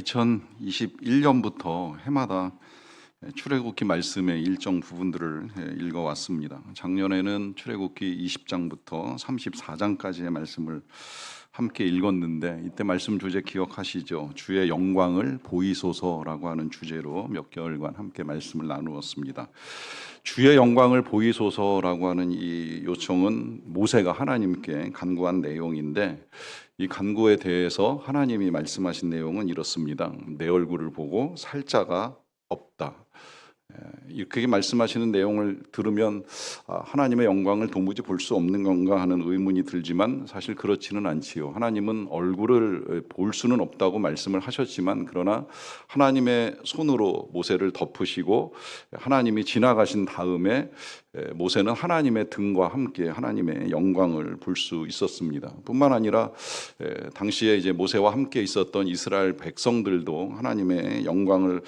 2021년부터 해마다 출애굽기 말씀의 일정 부분들을 읽어왔습니다. 작년에는 출애굽기 20장부터 34장까지의 말씀을 함께 읽었는데 이때 말씀 주제 기억하시죠? 주의 영광을 보이소서라고 하는 주제로 몇 개월간 함께 말씀을 나누었습니다. 주의 영광을 보이소서라고 하는 이 요청은 모세가 하나님께 간구한 내용인데 이 간구에 대해서 하나님이 말씀하신 내용은 이렇습니다. 내 얼굴을 보고 살 자가 없다. 이렇게 말씀하시는 내용을 들으면 하나님의 영광을 도무지 볼 수 없는 건가 하는 의문이 들지만 사실 그렇지는 않지요. 하나님은 얼굴을 볼 수는 없다고 말씀을 하셨지만 그러나 하나님의 손으로 모세를 덮으시고 하나님이 지나가신 다음에 모세는 하나님의 등과 함께 하나님의 영광을 볼 수 있었습니다. 뿐만 아니라 당시에 이제 모세와 함께 있었던 이스라엘 백성들도 하나님의 영광을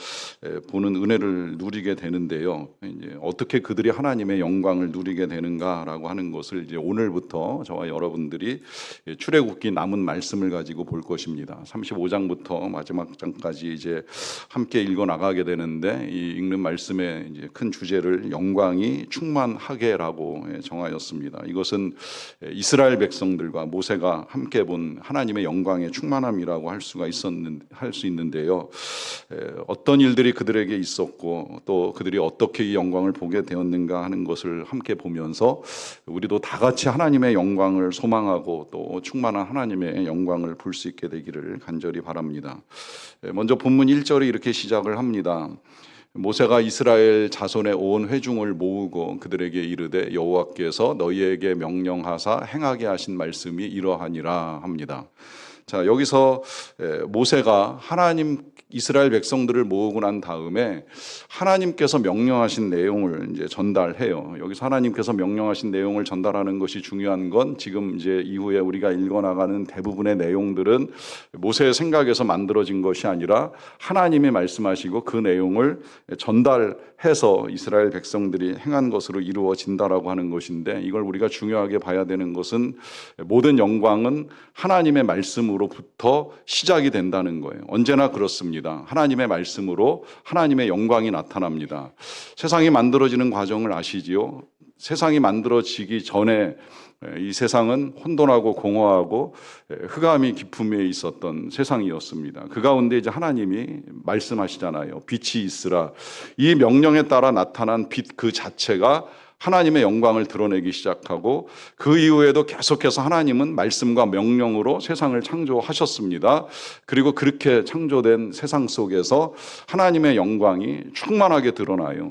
보는 은혜를 누리게 되는데요. 이제 어떻게 그들이 하나님의 영광을 누리게 되는가라고 하는 것을 이제 오늘부터 저와 여러분들이 출애굽기 남은 말씀을 가지고 볼 것입니다. 35장부터 마지막 장까지 이제 함께 읽어 나가게 되는데 이 읽는 말씀의 이제 큰 주제를 영광이 충만하게라고 정하였습니다. 이것은 이스라엘 백성들과 모세가 함께 본 하나님의 영광의 충만함이라고 할 수 있는데요. 어떤 일들이 그들에게 있었고 또 그들이 어떻게 이 영광을 보게 되었는가 하는 것을 함께 보면서 우리도 다 같이 하나님의 영광을 소망하고 또 충만한 하나님의 영광을 볼 수 있게 되기를 간절히 바랍니다. 먼저 본문 1절이 이렇게 시작을 합니다. 모세가 이스라엘 자손의 온 회중을 모으고 그들에게 이르되 여호와께서 너희에게 명령하사 행하게 하신 말씀이 이러하니라 합니다. 자, 여기서 모세가 이스라엘 백성들을 모으고 난 다음에 하나님께서 명령하신 내용을 이제 전달해요. 여기서 하나님께서 명령하신 내용을 전달하는 것이 중요한 건 지금 이제 이후에 우리가 읽어나가는 대부분의 내용들은 모세의 생각에서 만들어진 것이 아니라 하나님이 말씀하시고 그 내용을 전달해서 이스라엘 백성들이 행한 것으로 이루어진다라고 하는 것인데 이걸 우리가 중요하게 봐야 되는 것은 모든 영광은 하나님의 말씀으로부터 시작이 된다는 거예요. 언제나 그렇습니다. 하나님의 말씀으로 하나님의 영광이 나타납니다. 세상이 만들어지는 과정을 아시지요? 세상이 만들어지기 전에 이 세상은 혼돈하고 공허하고 흑암이 깊음에 있었던 세상이었습니다. 그 가운데 이제 하나님이 말씀하시잖아요. 빛이 있으라. 이 명령에 따라 나타난 빛 그 자체가 하나님의 영광을 드러내기 시작하고 그 이후에도 계속해서 하나님은 말씀과 명령으로 세상을 창조하셨습니다. 그리고 그렇게 창조된 세상 속에서 하나님의 영광이 충만하게 드러나요.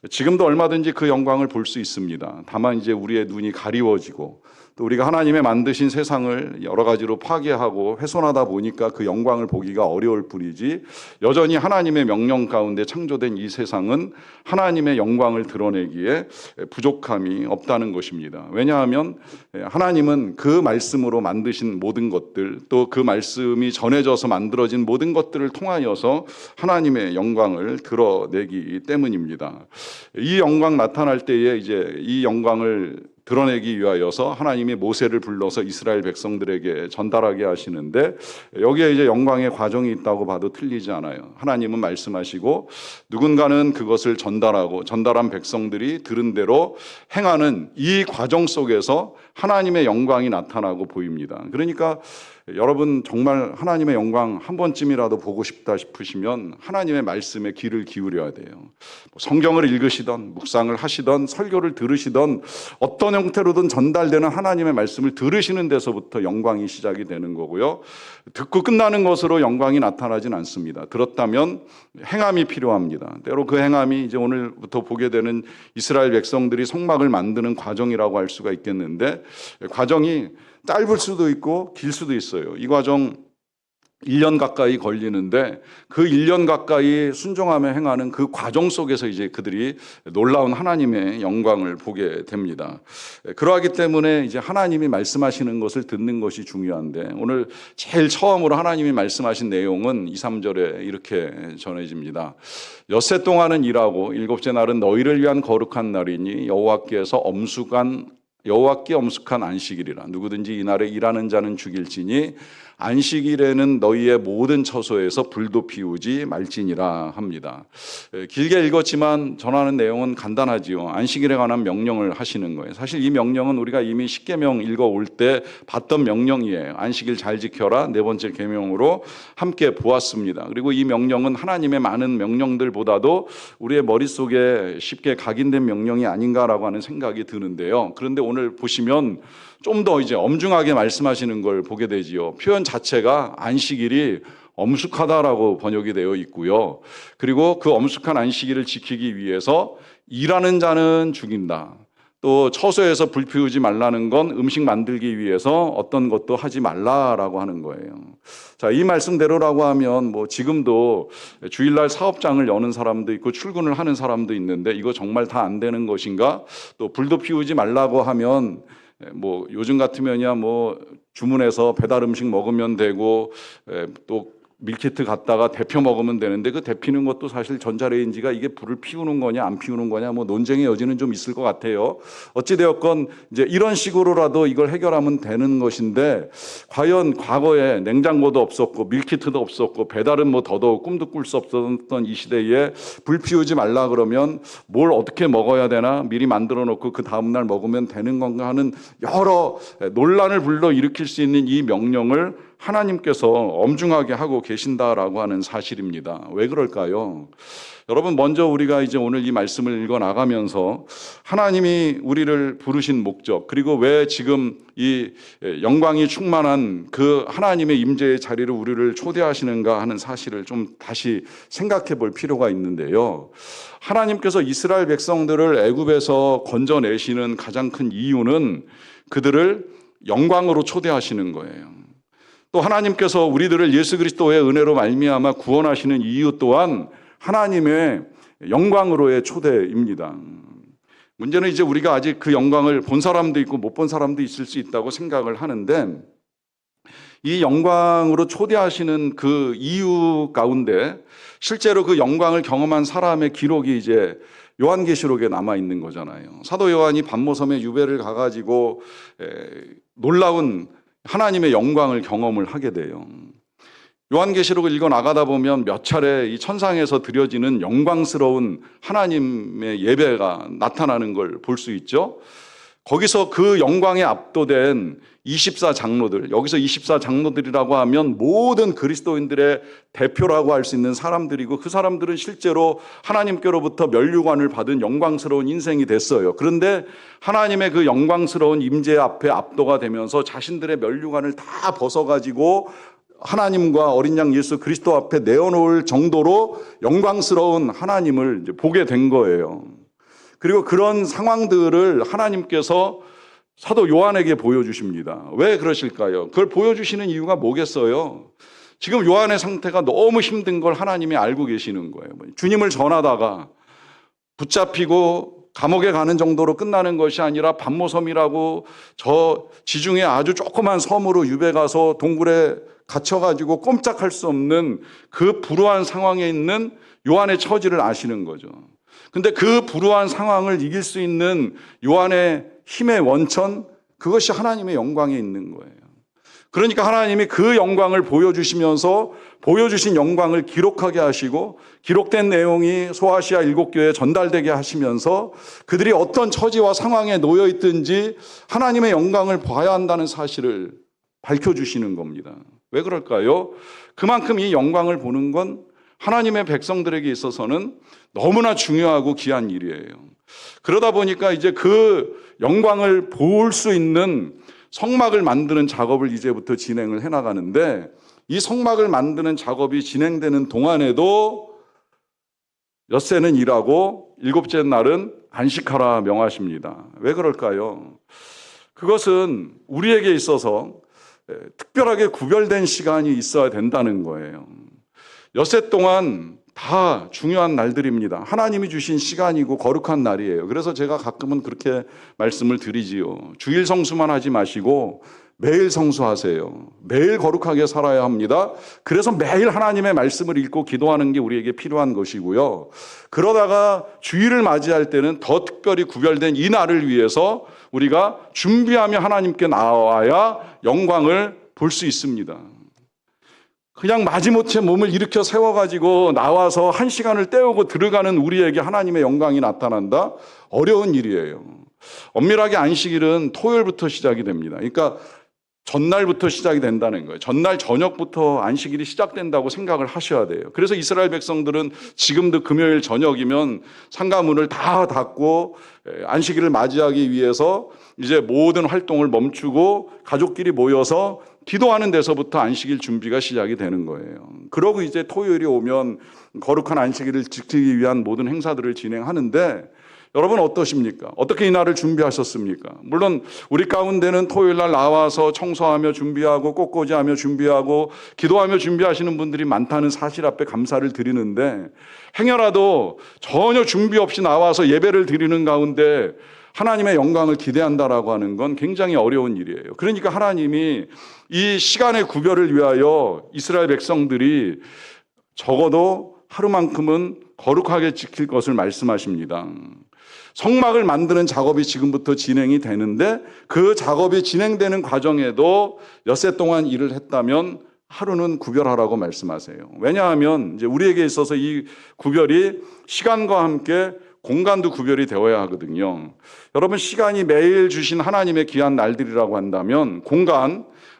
지금도 얼마든지 그 영광을 볼 수 있습니다. 다만 이제 우리의 눈이 가리워지고 또 우리가 하나님의 만드신 세상을 여러 가지로 파괴하고 훼손하다 보니까 그 영광을 보기가 어려울 뿐이지 여전히 하나님의 명령 가운데 창조된 이 세상은 하나님의 영광을 드러내기에 부족함이 없다는 것입니다. 왜냐하면 하나님은 그 말씀으로 만드신 모든 것들 또 그 말씀이 전해져서 만들어진 모든 것들을 통하여서 하나님의 영광을 드러내기 때문입니다. 이 영광 나타날 때에 이제 이 영광을 드러내기 위하여서 하나님이 모세를 불러서 이스라엘 백성들에게 전달하게 하시는데 여기에 이제 영광의 과정이 있다고 봐도 틀리지 않아요. 하나님은 말씀하시고 누군가는 그것을 전달한 백성들이 들은 대로 행하는 이 과정 속에서 하나님의 영광이 나타나고 보입니다. 그러니까 여러분 정말 하나님의 영광 한 번쯤이라도 보고 싶다 싶으시면 하나님의 말씀에 귀를 기울여야 돼요. 성경을 읽으시던 묵상을 하시던 설교를 들으시던 어떤 형태로든 전달되는 하나님의 말씀을 들으시는 데서부터 영광이 시작이 되는 거고요. 듣고 끝나는 것으로 영광이 나타나진 않습니다. 들었다면 행함이 필요합니다. 때로 그 행함이 이제 오늘부터 보게 되는 이스라엘 백성들이 성막을 만드는 과정이라고 할 수가 있겠는데 과정이 짧을 수도 있고 길 수도 있어요. 이 과정 1년 가까이 걸리는데 그 1년 가까이 순종하며 행하는 그 과정 속에서 이제 그들이 놀라운 하나님의 영광을 보게 됩니다. 그러하기 때문에 이제 하나님이 말씀하시는 것을 듣는 것이 중요한데 오늘 제일 처음으로 하나님이 말씀하신 내용은 2, 3절에 이렇게 전해집니다. 엿새 동안은 일하고 일곱째 날은 너희를 위한 거룩한 날이니 여호와께 엄숙한 안식일이라 누구든지 이날에 일하는 자는 죽일지니 안식일에는 너희의 모든 처소에서 불도 피우지 말지니라 합니다. 길게 읽었지만 전하는 내용은 간단하지요. 안식일에 관한 명령을 하시는 거예요. 사실 이 명령은 우리가 이미 십계명 읽어올 때 봤던 명령이에요. 안식일 잘 지켜라, 네 번째 계명으로 함께 보았습니다. 그리고 이 명령은 하나님의 많은 명령들보다도 우리의 머릿속에 쉽게 각인된 명령이 아닌가라고 하는 생각이 드는데요. 그런데 오늘 보시면 좀 더 이제 엄중하게 말씀하시는 걸 보게 되지요. 표현 자체가 안식일이 엄숙하다라고 번역이 되어 있고요. 그리고 그 엄숙한 안식일을 지키기 위해서 일하는 자는 죽인다. 또 처소에서 불 피우지 말라는 건 음식 만들기 위해서 어떤 것도 하지 말라라고 하는 거예요. 자, 이 말씀대로라고 하면 뭐 지금도 주일날 사업장을 여는 사람도 있고 출근을 하는 사람도 있는데 이거 정말 다 안 되는 것인가? 또 불도 피우지 말라고 하면 뭐 요즘 같으면야 뭐 주문해서 배달 음식 먹으면 되고 또 밀키트 갖다가 데펴 먹으면 되는데 그 데피는 것도 사실 전자레인지가 이게 불을 피우는 거냐 안 피우는 거냐 뭐 논쟁의 여지는 좀 있을 것 같아요. 어찌되었건 이제 이런 식으로라도 이걸 해결하면 되는 것인데 과연 과거에 냉장고도 없었고 밀키트도 없었고 배달은 뭐 더더욱 꿈도 꿀 수 없었던 이 시대에 불 피우지 말라 그러면 뭘 어떻게 먹어야 되나 미리 만들어 놓고 그 다음날 먹으면 되는 건가 하는 여러 논란을 불러일으킬 수 있는 이 명령을 하나님께서 엄중하게 하고 계신다라고 하는 사실입니다. 왜 그럴까요? 여러분, 먼저 우리가 이제 오늘 이 말씀을 읽어 나가면서 하나님이 우리를 부르신 목적, 그리고 왜 지금 이 영광이 충만한 그 하나님의 임재의 자리를 우리를 초대하시는가 하는 사실을 좀 다시 생각해 볼 필요가 있는데요. 하나님께서 이스라엘 백성들을 애굽에서 건져내시는 가장 큰 이유는 그들을 영광으로 초대하시는 거예요. 또 하나님께서 우리들을 예수 그리스도의 은혜로 말미암아 구원하시는 이유 또한 하나님의 영광으로의 초대입니다. 문제는 이제 우리가 아직 그 영광을 본 사람도 있고 못 본 사람도 있을 수 있다고 생각을 하는데 이 영광으로 초대하시는 그 이유 가운데 실제로 그 영광을 경험한 사람의 기록이 이제 요한계시록에 남아 있는 거잖아요. 사도 요한이 반모섬에 유배를 가가지고 놀라운 하나님의 영광을 경험을 하게 돼요. 요한계시록을 읽어 나가다 보면 몇 차례 이 천상에서 드려지는 영광스러운 하나님의 예배가 나타나는 걸 볼 수 있죠. 거기서 그 영광에 압도된 24장로들, 여기서 24장로들이라고 하면 모든 그리스도인들의 대표라고 할 수 있는 사람들이고 그 사람들은 실제로 하나님께로부터 면류관을 받은 영광스러운 인생이 됐어요. 그런데 하나님의 그 영광스러운 임재 앞에 압도가 되면서 자신들의 면류관을 다 벗어가지고 하나님과 어린 양 예수 그리스도 앞에 내어놓을 정도로 영광스러운 하나님을 이제 보게 된 거예요. 그리고 그런 상황들을 하나님께서 사도 요한에게 보여주십니다. 왜 그러실까요? 그걸 보여주시는 이유가 뭐겠어요? 지금 요한의 상태가 너무 힘든 걸 하나님이 알고 계시는 거예요. 주님을 전하다가 붙잡히고 감옥에 가는 정도로 끝나는 것이 아니라 반모섬이라고 저 지중해 아주 조그만 섬으로 유배 가서 동굴에 갇혀가지고 꼼짝할 수 없는 그 불우한 상황에 있는 요한의 처지를 아시는 거죠. 근데 그 불우한 상황을 이길 수 있는 요한의 힘의 원천, 그것이 하나님의 영광에 있는 거예요. 그러니까 하나님이 그 영광을 보여주시면서 보여주신 영광을 기록하게 하시고 기록된 내용이 소아시아 7교회에 전달되게 하시면서 그들이 어떤 처지와 상황에 놓여 있든지 하나님의 영광을 봐야 한다는 사실을 밝혀주시는 겁니다. 왜 그럴까요? 그만큼 이 영광을 보는 건 하나님의 백성들에게 있어서는 너무나 중요하고 귀한 일이에요. 그러다 보니까 이제 그 영광을 볼 수 있는 성막을 만드는 작업을 이제부터 진행을 해나가는데 이 성막을 만드는 작업이 진행되는 동안에도 엿새는 일하고 일곱째 날은 안식하라 명하십니다. 왜 그럴까요? 그것은 우리에게 있어서 특별하게 구별된 시간이 있어야 된다는 거예요. 엿새 동안 다 중요한 날들입니다. 하나님이 주신 시간이고 거룩한 날이에요. 그래서 제가 가끔은 그렇게 말씀을 드리지요. 주일 성수만 하지 마시고 매일 성수하세요. 매일 거룩하게 살아야 합니다. 그래서 매일 하나님의 말씀을 읽고 기도하는 게 우리에게 필요한 것이고요. 그러다가 주일을 맞이할 때는 더 특별히 구별된 이 날을 위해서 우리가 준비하며 하나님께 나와야 영광을 볼 수 있습니다. 그냥 마지못해 몸을 일으켜 세워가지고 나와서 1시간을 때우고 들어가는 우리에게 하나님의 영광이 나타난다? 어려운 일이에요. 엄밀하게 안식일은 토요일부터 시작이 됩니다. 그러니까 전날부터 시작이 된다는 거예요. 전날 저녁부터 안식일이 시작된다고 생각을 하셔야 돼요. 그래서 이스라엘 백성들은 지금도 금요일 저녁이면 상가문을 다 닫고 안식일을 맞이하기 위해서 이제 모든 활동을 멈추고 가족끼리 모여서 기도하는 데서부터 안식일 준비가 시작이 되는 거예요. 그러고 이제 토요일이 오면 거룩한 안식일을 지키기 위한 모든 행사들을 진행하는데, 여러분 어떠십니까? 어떻게 이 날을 준비하셨습니까? 물론 우리 가운데는 토요일 날 나와서 청소하며 준비하고 꽃꽂이하며 준비하고 기도하며 준비하시는 분들이 많다는 사실 앞에 감사를 드리는데, 행여라도 전혀 준비 없이 나와서 예배를 드리는 가운데 하나님의 영광을 기대한다라고 하는 건 굉장히 어려운 일이에요. 그러니까 하나님이 이 시간의 구별을 위하여 이스라엘 백성들이 적어도 하루만큼은 거룩하게 지킬 것을 말씀하십니다. 성막을 만드는 작업이 지금부터 진행이 되는데, 그 작업이 진행되는 과정에도 엿새 동안 일을 했다면 하루는 구별하라고 말씀하세요. 왜냐하면 이제 우리에게 있어서 이 구별이 시간과 함께 공간도 구별이 되어야 하거든요. 여러분, 시간이 매일 주신 하나님의 귀한 날들이라고 한다면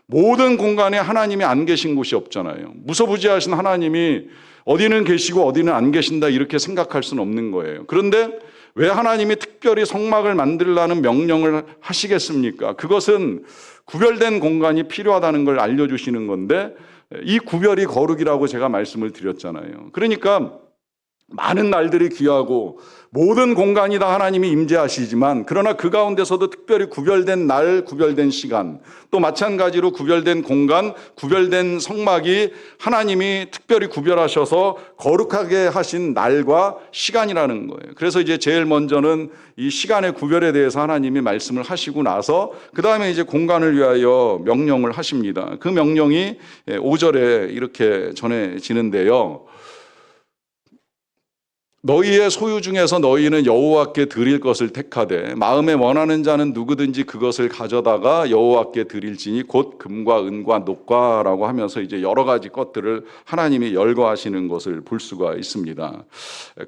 모든 공간에 하나님이 안 계신 곳이 없잖아요. 무소부지하신 하나님이 어디는 계시고 어디는 안 계신다 이렇게 생각할 수는 없는 거예요. 그런데 왜 하나님이 특별히 성막을 만들라는 명령을 하시겠습니까? 그것은 구별된 공간이 필요하다는 걸 알려주시는 건데, 이 구별이 거룩이라고 제가 말씀을 드렸잖아요. 그러니까 많은 날들이 귀하고 모든 공간이 다 하나님이 임재하시지만, 그러나 그 가운데서도 특별히 구별된 날, 구별된 시간, 또 마찬가지로 구별된 공간, 구별된 성막이 하나님이 특별히 구별하셔서 거룩하게 하신 날과 시간이라는 거예요. 그래서 이제 제일 먼저는 이 시간의 구별에 대해서 하나님이 말씀을 하시고 나서 그 다음에 이제 공간을 위하여 명령을 하십니다. 그 명령이 5절에 이렇게 전해지는데요. 너희의 소유 중에서 너희는 여호와께 드릴 것을 택하되 마음에 원하는 자는 누구든지 그것을 가져다가 여호와께 드릴지니 곧 금과 은과 녹과라고 하면서 이제 여러 가지 것들을 하나님이 열거하시는 것을 볼 수가 있습니다.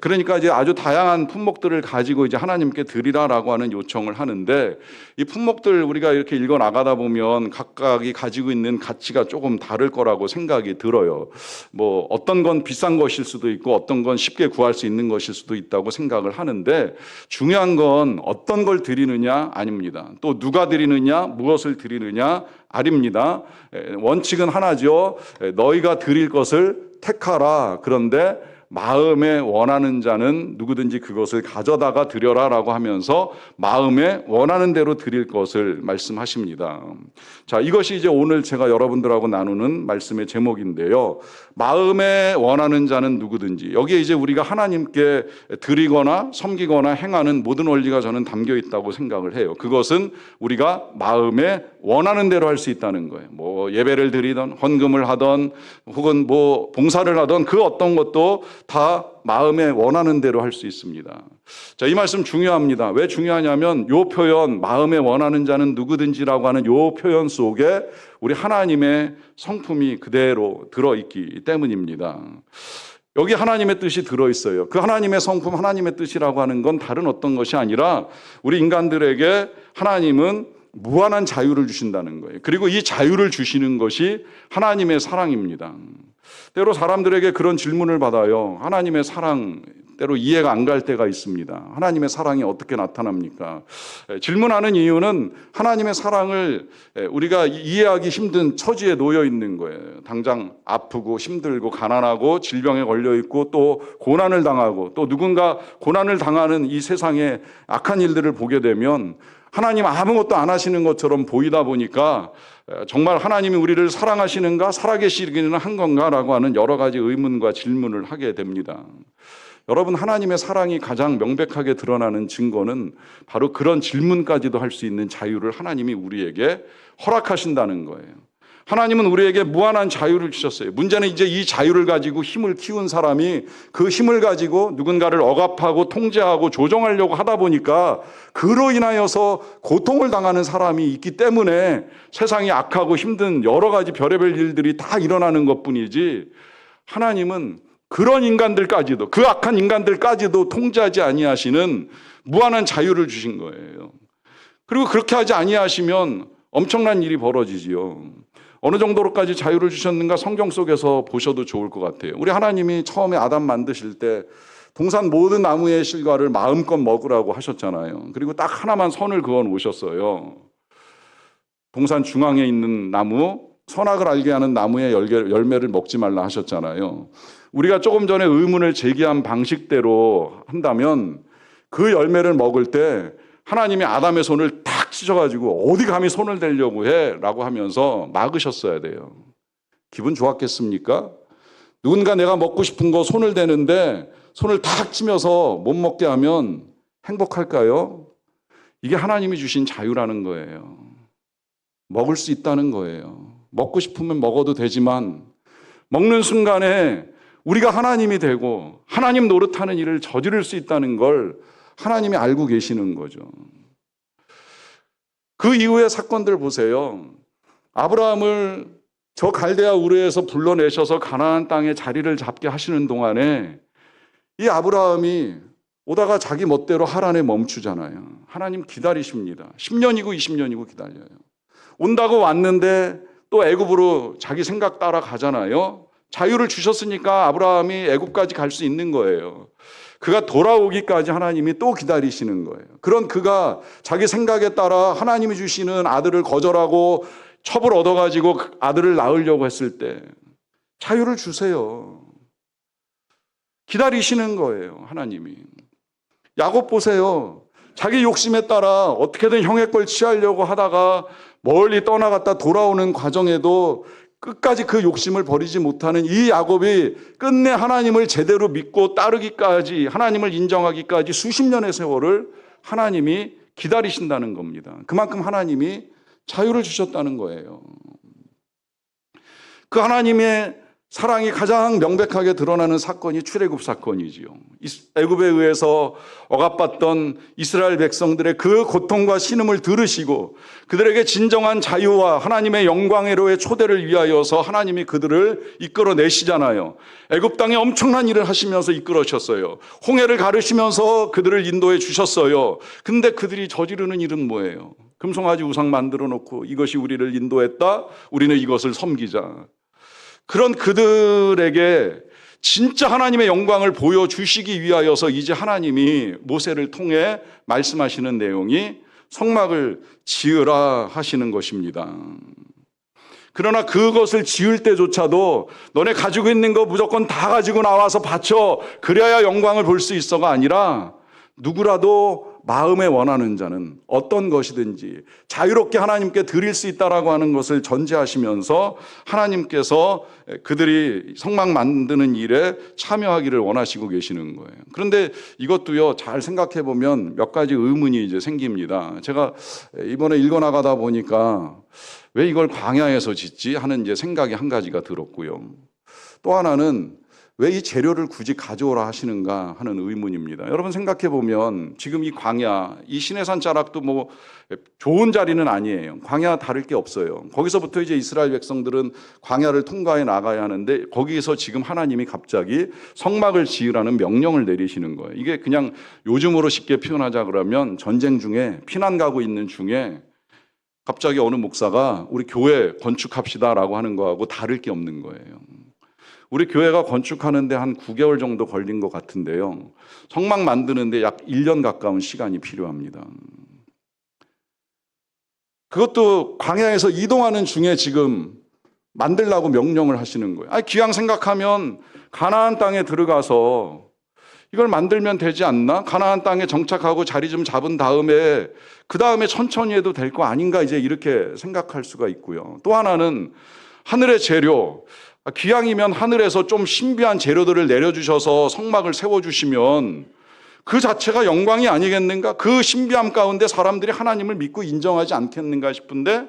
그러니까 이제 아주 다양한 품목들을 가지고 이제 하나님께 드리라라고 하는 요청을 하는데, 이 품목들 우리가 이렇게 읽어 나가다 보면 각각이 가지고 있는 가치가 조금 다를 거라고 생각이 들어요. 뭐 어떤 건 비싼 것일 수도 있고 어떤 건 쉽게 구할 수 있는 것일 수도 있다고 생각을 하는데, 중요한 건 어떤 걸 드리느냐 아닙니다. 또 누가 드리느냐, 무엇을 드리느냐 아닙니다. 원칙은 하나죠. 너희가 드릴 것을 택하라. 그런데 마음에 원하는 자는 누구든지 그것을 가져다가 드려라라고 하면서 마음에 원하는 대로 드릴 것을 말씀하십니다. 자, 이것이 이제 오늘 제가 여러분들하고 나누는 말씀의 제목인데요. 마음에 원하는 자는 누구든지. 여기에 이제 우리가 하나님께 드리거나 섬기거나 행하는 모든 원리가 저는 담겨 있다고 생각을 해요. 그것은 우리가 마음에 원하는 대로 할 수 있다는 거예요. 뭐 예배를 드리던 헌금을 하던 혹은 뭐 봉사를 하던 그 어떤 것도 다 마음에 원하는 대로 할 수 있습니다. 자, 이 말씀 중요합니다. 왜 중요하냐면 요 표현 마음에 원하는 자는 누구든지라고 하는 요 표현 속에 우리 하나님의 성품이 그대로 들어있기 때문입니다. 여기 하나님의 뜻이 들어있어요. 그 하나님의 성품, 하나님의 뜻이라고 하는 건 다른 어떤 것이 아니라 우리 인간들에게 하나님은 무한한 자유를 주신다는 거예요. 그리고 이 자유를 주시는 것이 하나님의 사랑입니다. 때로 사람들에게 그런 질문을 받아요. 하나님의 사랑, 때로 이해가 안 갈 때가 있습니다. 하나님의 사랑이 어떻게 나타납니까? 질문하는 이유는 하나님의 사랑을 우리가 이해하기 힘든 처지에 놓여 있는 거예요. 당장 아프고 힘들고 가난하고 질병에 걸려 있고 또 고난을 당하고 또 누군가 고난을 당하는 이 세상의 악한 일들을 보게 되면 하나님 아무것도 안 하시는 것처럼 보이다 보니까 정말 하나님이 우리를 사랑하시는가, 살아계시기는 한 건가라고 하는 여러 가지 의문과 질문을 하게 됩니다. 여러분, 하나님의 사랑이 가장 명백하게 드러나는 증거는 바로 그런 질문까지도 할 수 있는 자유를 하나님이 우리에게 허락하신다는 거예요. 하나님은 우리에게 무한한 자유를 주셨어요. 문제는 이제 이 자유를 가지고 힘을 키운 사람이 그 힘을 가지고 누군가를 억압하고 통제하고 조정하려고 하다 보니까 그로 인하여서 고통을 당하는 사람이 있기 때문에 세상이 악하고 힘든 여러 가지 별의별 일들이 다 일어나는 것뿐이지, 하나님은 그런 인간들까지도, 그 악한 인간들까지도 통제하지 아니하시는 무한한 자유를 주신 거예요. 그리고 그렇게 하지 아니하시면 엄청난 일이 벌어지지요. 어느 정도로까지 자유를 주셨는가 성경 속에서 보셔도 좋을 것 같아요. 우리 하나님이 처음에 아담 만드실 때 동산 모든 나무의 실과를 마음껏 먹으라고 하셨잖아요. 그리고 딱 하나만 선을 그어 놓으셨어요. 동산 중앙에 있는 나무, 선악을 알게 하는 나무의 열매를 먹지 말라 하셨잖아요. 우리가 조금 전에 의문을 제기한 방식대로 한다면 그 열매를 먹을 때 하나님이 아담의 손을 탁 찢어가지고 어디 감히 손을 대려고 해? 라고 하면서 막으셨어야 돼요. 기분 좋았겠습니까? 누군가 내가 먹고 싶은 거 손을 대는데 손을 탁 치면서 못 먹게 하면 행복할까요? 이게 하나님이 주신 자유라는 거예요. 먹을 수 있다는 거예요. 먹고 싶으면 먹어도 되지만 먹는 순간에 우리가 하나님이 되고 하나님 노릇하는 일을 저지를 수 있다는 걸 하나님이 알고 계시는 거죠. 그 이후의 사건들 보세요. 아브라함을 저 갈대아 우르에서 불러내셔서 가나안 땅에 자리를 잡게 하시는 동안에 이 아브라함이 오다가 자기 멋대로 하란에 멈추잖아요. 하나님 기다리십니다. 10년이고 20년이고 기다려요. 온다고 왔는데 또 애굽으로 자기 생각 따라 가잖아요. 자유를 주셨으니까 아브라함이 애굽까지 갈 수 있는 거예요. 그가 돌아오기까지 하나님이 또 기다리시는 거예요. 그런 그가 자기 생각에 따라 하나님이 주시는 아들을 거절하고 첩을 얻어가지고 아들을 낳으려고 했을 때 자유를 주세요. 기다리시는 거예요, 하나님이. 야곱 보세요. 자기 욕심에 따라 어떻게든 형의 걸 취하려고 하다가 멀리 떠나갔다 돌아오는 과정에도 끝까지 그 욕심을 버리지 못하는 이 야곱이 끝내 하나님을 제대로 믿고 따르기까지, 하나님을 인정하기까지 수십 년의 세월을 하나님이 기다리신다는 겁니다. 그만큼 하나님이 자유를 주셨다는 거예요. 그 하나님의 사랑이 가장 명백하게 드러나는 사건이 출애굽 사건이지요. 애굽에 의해서 억압받던 이스라엘 백성들의 그 고통과 신음을 들으시고 그들에게 진정한 자유와 하나님의 영광으로의 초대를 위하여서 하나님이 그들을 이끌어내시잖아요. 애굽 땅에 엄청난 일을 하시면서 이끌어셨어요. 홍해를 가르시면서 그들을 인도해 주셨어요. 근데 그들이 저지르는 일은 뭐예요? 금송아지 우상 만들어 놓고 이것이 우리를 인도했다. 우리는 이것을 섬기자. 그런 그들에게 진짜 하나님의 영광을 보여주시기 위하여서 이제 하나님이 모세를 통해 말씀하시는 내용이 성막을 지으라 하시는 것입니다. 그러나 그것을 지을 때조차도 너네 가지고 있는 거 무조건 다 가지고 나와서 바쳐 그래야 영광을 볼 수 있어가 아니라 누구라도 마음에 원하는 자는 어떤 것이든지 자유롭게 하나님께 드릴 수 있다라고 하는 것을 전제하시면서 하나님께서 그들이 성막 만드는 일에 참여하기를 원하시고 계시는 거예요. 그런데 이것도요, 잘 생각해 보면 몇 가지 의문이 이제 생깁니다. 제가 이번에 읽어나가다 보니까 왜 이걸 광야에서 짓지 하는 이제 생각이 한 가지가 들었고요. 또 하나는 왜 이 재료를 굳이 가져오라 하시는가 하는 의문입니다. 여러분 생각해 보면 지금 이 광야, 이 시내산 자락도 뭐 좋은 자리는 아니에요. 광야 다를 게 없어요. 거기서부터 이제 이스라엘 백성들은 광야를 통과해 나가야 하는데 거기에서 지금 하나님이 갑자기 성막을 지으라는 명령을 내리시는 거예요. 이게 그냥 요즘으로 쉽게 표현하자 그러면 전쟁 중에 피난 가고 있는 중에 갑자기 어느 목사가 우리 교회 건축합시다라고 하는 거하고 다를 게 없는 거예요. 우리 교회가 건축하는데 한 9개월 정도 걸린 것 같은데요. 성막 만드는데 약 1년 가까운 시간이 필요합니다. 그것도 광야에서 이동하는 중에 지금 만들라고 명령을 하시는 거예요. 기왕 생각하면 가나안 땅에 들어가서 이걸 만들면 되지 않나? 가나안 땅에 정착하고 자리 좀 잡은 다음에 그 다음에 천천히 해도 될 거 아닌가 이제 이렇게 생각할 수가 있고요. 또 하나는 하늘의 재료, 기왕이면 하늘에서 좀 신비한 재료들을 내려주셔서 성막을 세워주시면 그 자체가 영광이 아니겠는가? 그 신비함 가운데 사람들이 하나님을 믿고 인정하지 않겠는가 싶은데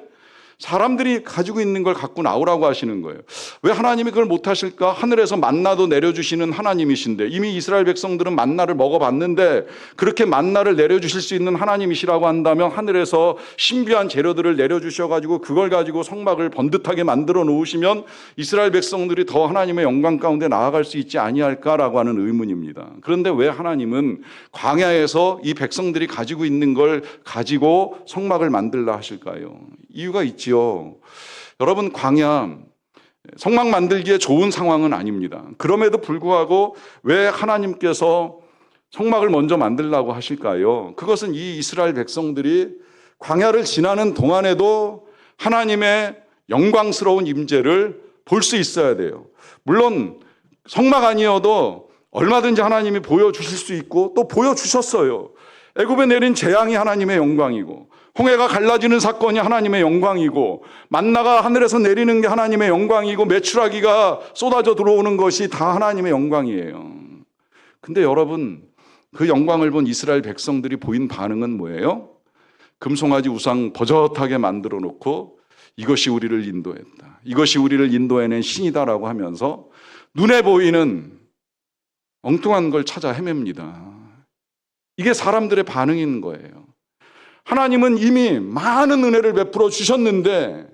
사람들이 가지고 있는 걸 갖고 나오라고 하시는 거예요. 왜 하나님이 그걸 못하실까? 하늘에서 만나도 내려주시는 하나님이신데, 이미 이스라엘 백성들은 만나를 먹어봤는데 그렇게 만나를 내려주실 수 있는 하나님이시라고 한다면 하늘에서 신비한 재료들을 내려주셔가지고 그걸 가지고 성막을 번듯하게 만들어 놓으시면 이스라엘 백성들이 더 하나님의 영광 가운데 나아갈 수 있지 아니할까라고 하는 의문입니다. 그런데 왜 하나님은 광야에서 이 백성들이 가지고 있는 걸 가지고 성막을 만들라 하실까요? 이유가 있지요. 여러분, 광야 성막 만들기에 좋은 상황은 아닙니다. 그럼에도 불구하고 왜 하나님께서 성막을 먼저 만들라고 하실까요? 그것은 이 이스라엘 백성들이 광야를 지나는 동안에도 하나님의 영광스러운 임재를 볼 수 있어야 돼요. 물론 성막 아니어도 얼마든지 하나님이 보여주실 수 있고 또 보여주셨어요. 애굽에 내린 재앙이 하나님의 영광이고, 홍해가 갈라지는 사건이 하나님의 영광이고, 만나가 하늘에서 내리는 게 하나님의 영광이고, 메추라기가 쏟아져 들어오는 것이 다 하나님의 영광이에요. 근데 여러분, 그 영광을 본 이스라엘 백성들이 보인 반응은 뭐예요? 금송아지 우상 버젓하게 만들어 놓고 이것이 우리를 인도했다, 이것이 우리를 인도해낸 신이다라고 하면서 눈에 보이는 엉뚱한 걸 찾아 헤맵니다. 이게 사람들의 반응인 거예요. 하나님은 이미 많은 은혜를 베풀어 주셨는데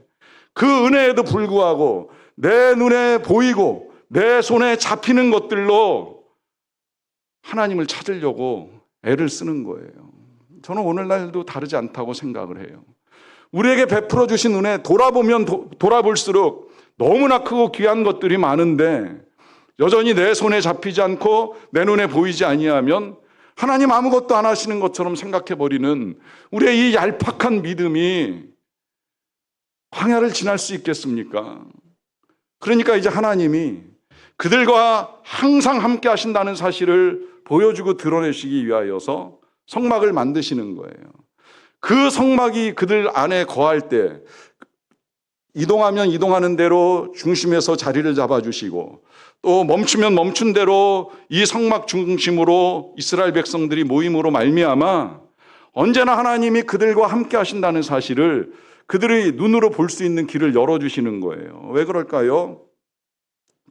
그 은혜에도 불구하고 내 눈에 보이고 내 손에 잡히는 것들로 하나님을 찾으려고 애를 쓰는 거예요. 저는 오늘날도 다르지 않다고 생각을 해요. 우리에게 베풀어 주신 은혜 돌아보면 돌아볼수록 너무나 크고 귀한 것들이 많은데 여전히 내 손에 잡히지 않고 내 눈에 보이지 아니하면 하나님 아무것도 안 하시는 것처럼 생각해버리는 우리의 이 얄팍한 믿음이 광야를 지날 수 있겠습니까? 그러니까 이제 하나님이 그들과 항상 함께 하신다는 사실을 보여주고 드러내시기 위하여서 성막을 만드시는 거예요. 그 성막이 그들 안에 거할 때 이동하면 이동하는 대로 중심에서 자리를 잡아주시고, 또 멈추면 멈춘 대로 이 성막 중심으로 이스라엘 백성들이 모임으로 말미암아 언제나 하나님이 그들과 함께 하신다는 사실을 그들의 눈으로 볼 수 있는 길을 열어주시는 거예요. 왜 그럴까요?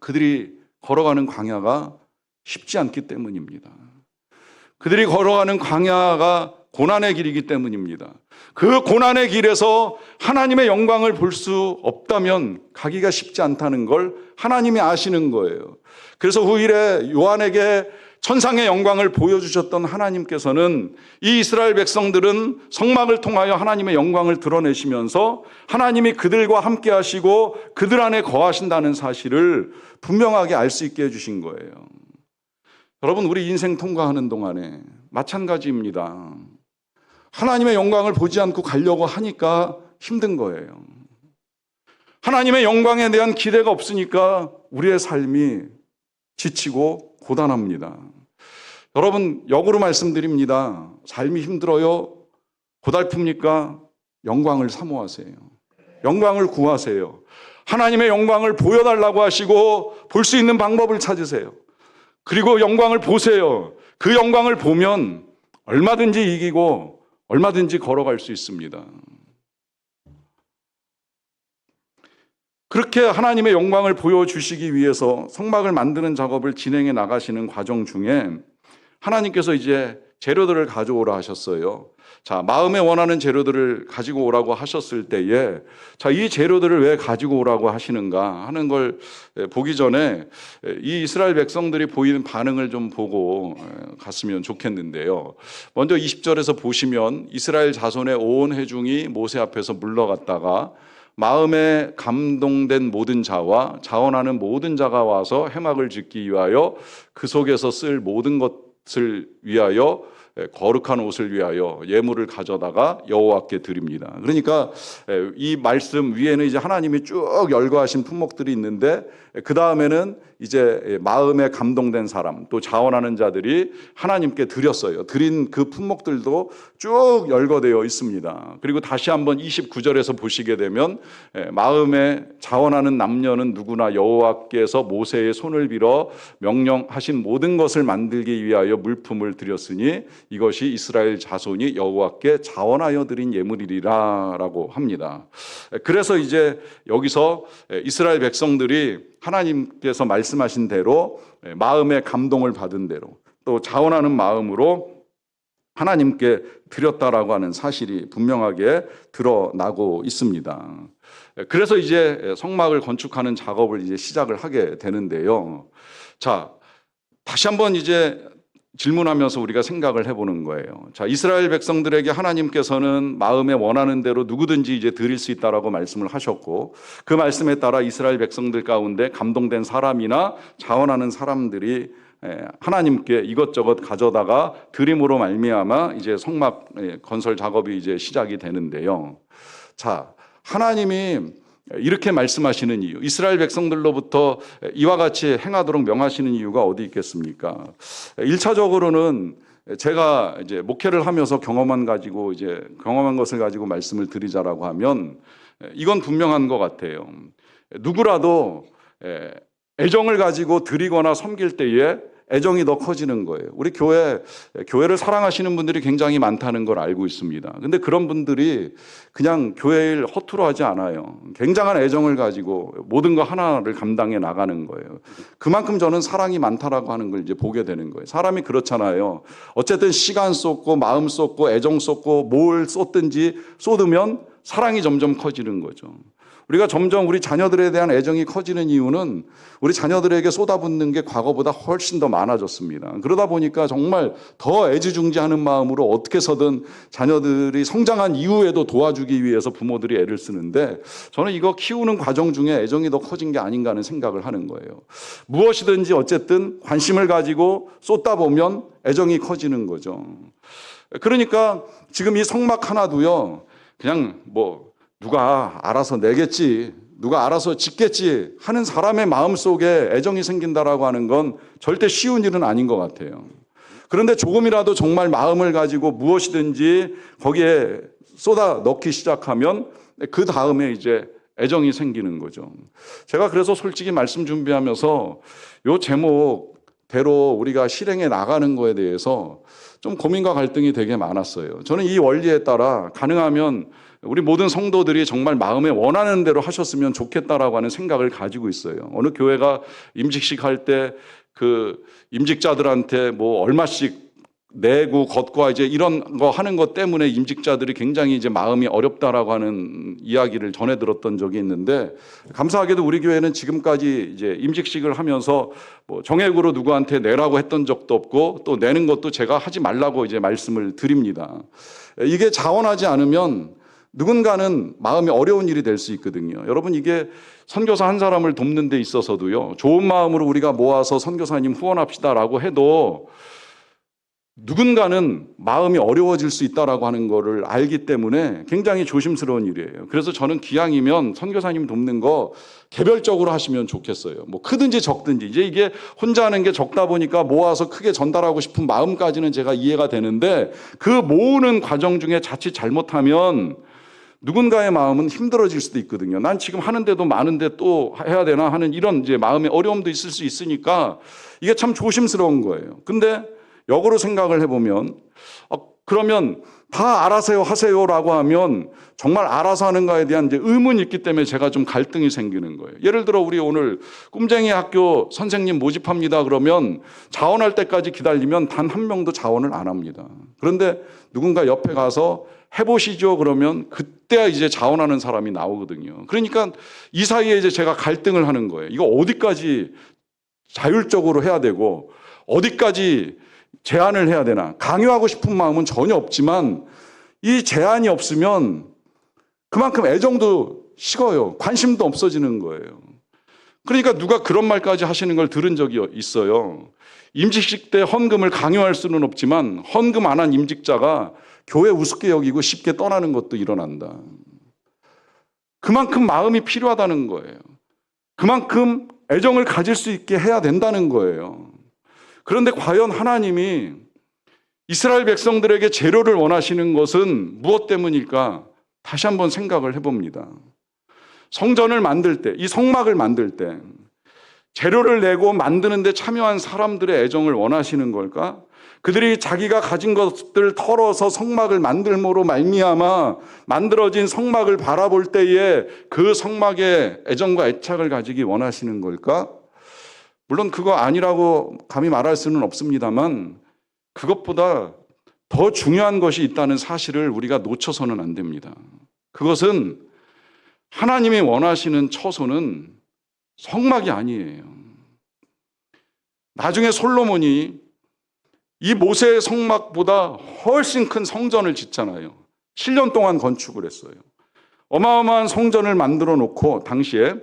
그들이 걸어가는 광야가 쉽지 않기 때문입니다. 그들이 걸어가는 광야가 고난의 길이기 때문입니다. 그 고난의 길에서 하나님의 영광을 볼 수 없다면 가기가 쉽지 않다는 걸 하나님이 아시는 거예요. 그래서 후일에 요한에게 천상의 영광을 보여주셨던 하나님께서는 이 이스라엘 백성들은 성막을 통하여 하나님의 영광을 드러내시면서 하나님이 그들과 함께 하시고 그들 안에 거하신다는 사실을 분명하게 알 수 있게 해주신 거예요. 여러분, 우리 인생 통과하는 동안에 마찬가지입니다. 하나님의 영광을 보지 않고 가려고 하니까 힘든 거예요. 하나님의 영광에 대한 기대가 없으니까 우리의 삶이 지치고 고단합니다. 여러분, 역으로 말씀드립니다. 삶이 힘들어요? 고달픕니까? 영광을 사모하세요. 영광을 구하세요. 하나님의 영광을 보여달라고 하시고 볼 수 있는 방법을 찾으세요. 그리고 영광을 보세요. 그 영광을 보면 얼마든지 이기고 얼마든지 걸어갈 수 있습니다. 그렇게 하나님의 영광을 보여주시기 위해서 성막을 만드는 작업을 진행해 나가시는 과정 중에 하나님께서 이제 재료들을 가져오라 하셨어요. 자, 마음에 원하는 재료들을 가지고 오라고 하셨을 때에, 자, 이 재료들을 왜 가지고 오라고 하시는가 하는 걸 보기 전에 이 이스라엘 백성들이 보이는 반응을 좀 보고 갔으면 좋겠는데요. 먼저 20절에서 보시면 이스라엘 자손의 온 회중이 모세 앞에서 물러갔다가 마음에 감동된 모든 자와 자원하는 모든 자가 와서 회막을 짓기 위하여 그 속에서 쓸 모든 것을 위하여 거룩한 옷을 위하여 예물을 가져다가 여호와께 드립니다. 그러니까 이 말씀 위에는 이제 하나님이 쭉 열거하신 품목들이 있는데 그 다음에는 이제 마음에 감동된 사람 또 자원하는 자들이 하나님께 드렸어요. 드린 그 품목들도 쭉 열거되어 있습니다. 그리고 다시 한번 29절에서 보시게 되면 마음에 자원하는 남녀는 누구나 여호와께서 모세의 손을 빌어 명령하신 모든 것을 만들기 위하여 물품을 드렸으니 이것이 이스라엘 자손이 여호와께 자원하여 드린 예물이리라라고 합니다. 그래서 이제 여기서 이스라엘 백성들이 하나님께서 말씀하신 대로 마음의 감동을 받은 대로 또 자원하는 마음으로 하나님께 드렸다라고 하는 사실이 분명하게 드러나고 있습니다. 그래서 이제 성막을 건축하는 작업을 이제 시작을 하게 되는데요. 자, 다시 한번 이제 질문하면서 우리가 생각을 해보는 거예요. 자, 이스라엘 백성들에게 하나님께서는 마음에 원하는 대로 누구든지 이제 드릴 수 있다라고 말씀을 하셨고, 그 말씀에 따라 이스라엘 백성들 가운데 감동된 사람이나 자원하는 사람들이 하나님께 이것저것 가져다가 드림으로 말미암아 이제 성막 건설 작업이 이제 시작이 되는데요. 자, 하나님이 이렇게 말씀하시는 이유, 이스라엘 백성들로부터 이와 같이 행하도록 명하시는 이유가 어디 있겠습니까? 1차적으로는 제가 이제 목회를 하면서 경험한 것을 가지고 말씀을 드리자라고 하면 이건 분명한 것 같아요. 누구라도 애정을 가지고 드리거나 섬길 때에 애정이 더 커지는 거예요. 우리 교회를 사랑하시는 분들이 굉장히 많다는 걸 알고 있습니다. 근데 그런 분들이 그냥 교회 일 허투루 하지 않아요. 굉장한 애정을 가지고 모든 거 하나를 감당해 나가는 거예요. 그만큼 저는 사랑이 많다라고 하는 걸 이제 보게 되는 거예요. 사람이 그렇잖아요. 어쨌든 시간 쏟고 마음 쏟고 애정 쏟고 뭘 쏟으면 사랑이 점점 커지는 거죠. 우리가 점점 우리 자녀들에 대한 애정이 커지는 이유는 우리 자녀들에게 쏟아붓는 게 과거보다 훨씬 더 많아졌습니다. 그러다 보니까 정말 더 애지중지하는 마음으로 어떻게 해서든 자녀들이 성장한 이후에도 도와주기 위해서 부모들이 애를 쓰는데, 저는 이거 키우는 과정 중에 애정이 더 커진 게 아닌가 하는 생각을 하는 거예요. 무엇이든지 어쨌든 관심을 가지고 쏟다 보면 애정이 커지는 거죠. 그러니까 지금 이 성막 하나도요, 그냥 누가 알아서 내겠지, 누가 알아서 짓겠지 하는 사람의 마음속에 애정이 생긴다라고 하는 건 절대 쉬운 일은 아닌 것 같아요. 그런데 조금이라도 정말 마음을 가지고 무엇이든지 거기에 쏟아 넣기 시작하면 그 다음에 이제 애정이 생기는 거죠. 제가 그래서 솔직히 말씀 준비하면서 요 제목대로 우리가 실행해 나가는 거에 대해서 좀 고민과 갈등이 되게 많았어요. 저는 이 원리에 따라 가능하면 우리 모든 성도들이 정말 마음에 원하는 대로 하셨으면 좋겠다라고 하는 생각을 가지고 있어요. 어느 교회가 임직식 할 때 그 임직자들한테 얼마씩 내고 걷고 이제 이런 거 하는 것 때문에 임직자들이 굉장히 이제 마음이 어렵다라고 하는 이야기를 전해 들었던 적이 있는데, 감사하게도 우리 교회는 지금까지 이제 임직식을 하면서 정액으로 누구한테 내라고 했던 적도 없고 또 내는 것도 제가 하지 말라고 이제 말씀을 드립니다. 이게 자원하지 않으면 누군가는 마음이 어려운 일이 될 수 있거든요. 여러분, 이게 선교사 한 사람을 돕는 데 있어서도요, 좋은 마음으로 우리가 모아서 선교사님 후원합시다라고 해도 누군가는 마음이 어려워질 수 있다라고 하는 거를 알기 때문에 굉장히 조심스러운 일이에요. 그래서 저는 기왕이면 선교사님 돕는 거 개별적으로 하시면 좋겠어요. 크든지 적든지. 이제 이게 혼자 하는 게 적다 보니까 모아서 크게 전달하고 싶은 마음까지는 제가 이해가 되는데, 그 모으는 과정 중에 자칫 잘못하면 누군가의 마음은 힘들어질 수도 있거든요. 난 지금 하는데도 많은데 또 해야 되나 하는 이런 이제 마음의 어려움도 있을 수 있으니까 이게 참 조심스러운 거예요. 근데 역으로 생각을 해보면 그러면 다 알아서 하세요라고 하면 정말 알아서 하는가에 대한 이제 의문이 있기 때문에 제가 좀 갈등이 생기는 거예요. 예를 들어 우리 오늘 꿈쟁이 학교 선생님 모집합니다 그러면 자원할 때까지 기다리면 단 한 명도 자원을 안 합니다. 그런데 누군가 옆에 가서 해보시죠 그러면 그때야 이제 자원하는 사람이 나오거든요. 그러니까 이 사이에 이제 제가 갈등을 하는 거예요. 이거 어디까지 자율적으로 해야 되고 어디까지 제한을 해야 되나. 강요하고 싶은 마음은 전혀 없지만 이 제한이 없으면 그만큼 애정도 식어요. 관심도 없어지는 거예요. 그러니까 누가 그런 말까지 하시는 걸 들은 적이 있어요. 임직식 때 헌금을 강요할 수는 없지만 헌금 안 한 임직자가 교회 우습게 여기고 쉽게 떠나는 것도 일어난다. 그만큼 마음이 필요하다는 거예요. 그만큼 애정을 가질 수 있게 해야 된다는 거예요. 그런데 과연 하나님이 이스라엘 백성들에게 재료를 원하시는 것은 무엇 때문일까? 다시 한번 생각을 해봅니다. 성전을 만들 때, 이 성막을 만들 때 재료를 내고 만드는 데 참여한 사람들의 애정을 원하시는 걸까? 그들이 자기가 가진 것들 털어서 성막을 만들므로 말미암아 만들어진 성막을 바라볼 때에 그 성막에 애정과 애착을 가지기 원하시는 걸까? 물론 그거 아니라고 감히 말할 수는 없습니다만 그것보다 더 중요한 것이 있다는 사실을 우리가 놓쳐서는 안 됩니다. 그것은 하나님이 원하시는 처소는 성막이 아니에요. 나중에 솔로몬이 이 모세의 성막보다 훨씬 큰 성전을 짓잖아요. 7년 동안 건축을 했어요. 어마어마한 성전을 만들어 놓고 당시에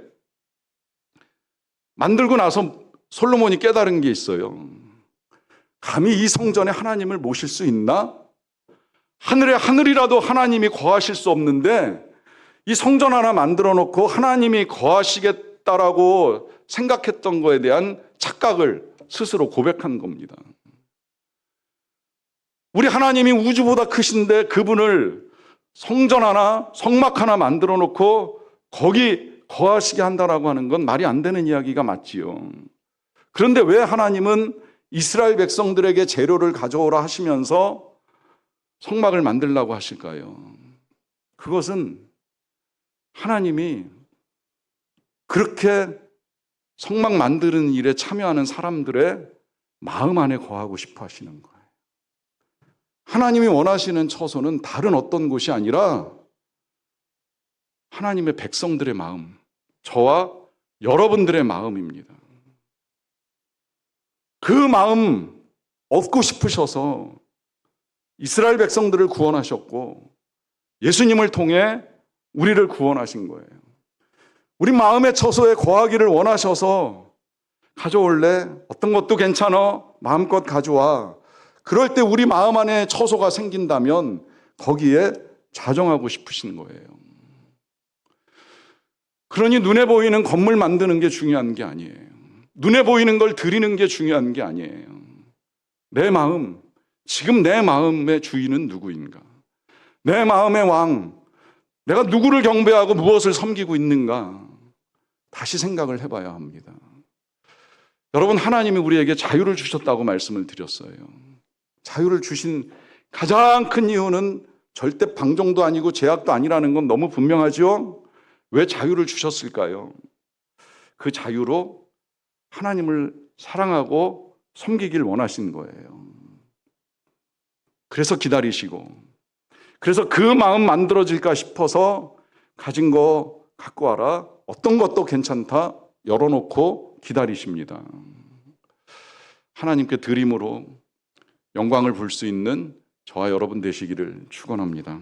만들고 나서 솔로몬이 깨달은 게 있어요. 감히 이 성전에 하나님을 모실 수 있나? 하늘의 하늘이라도 하나님이 거하실 수 없는데 이 성전 하나 만들어 놓고 하나님이 거하시겠다라고 생각했던 거에 대한 착각을 스스로 고백한 겁니다. 우리 하나님이 우주보다 크신데 그분을 성전 하나, 성막 하나 만들어 놓고 거기 거하시게 한다라고 하는 건 말이 안 되는 이야기가 맞지요. 그런데 왜 하나님은 이스라엘 백성들에게 재료를 가져오라 하시면서 성막을 만들라고 하실까요? 그것은 하나님이 그렇게 성막 만드는 일에 참여하는 사람들의 마음 안에 거하고 싶어 하시는 거예요. 하나님이 원하시는 처소는 다른 어떤 곳이 아니라 하나님의 백성들의 마음, 저와 여러분들의 마음입니다. 그 마음 얻고 싶으셔서 이스라엘 백성들을 구원하셨고 예수님을 통해 우리를 구원하신 거예요. 우리 마음의 처소에 거하기를 원하셔서 가져올래? 어떤 것도 괜찮아. 마음껏 가져와. 그럴 때 우리 마음 안에 처소가 생긴다면 거기에 자정하고 싶으신 거예요. 그러니 눈에 보이는 건물 만드는 게 중요한 게 아니에요. 눈에 보이는 걸 드리는 게 중요한 게 아니에요. 내 마음, 지금 내 마음의 주인은 누구인가? 내 마음의 왕, 내가 누구를 경배하고 무엇을 섬기고 있는가? 다시 생각을 해봐야 합니다. 여러분, 하나님이 우리에게 자유를 주셨다고 말씀을 드렸어요. 자유를 주신 가장 큰 이유는 절대 방종도 아니고 제약도 아니라는 건 너무 분명하죠? 왜 자유를 주셨을까요? 그 자유로 하나님을 사랑하고 섬기길 원하신 거예요. 그래서 기다리시고, 그래서 그 마음 만들어질까 싶어서 가진 거 갖고 와라. 어떤 것도 괜찮다. 열어놓고 기다리십니다. 하나님께 드림으로 영광을 볼 수 있는 저와 여러분 되시기를 축원합니다.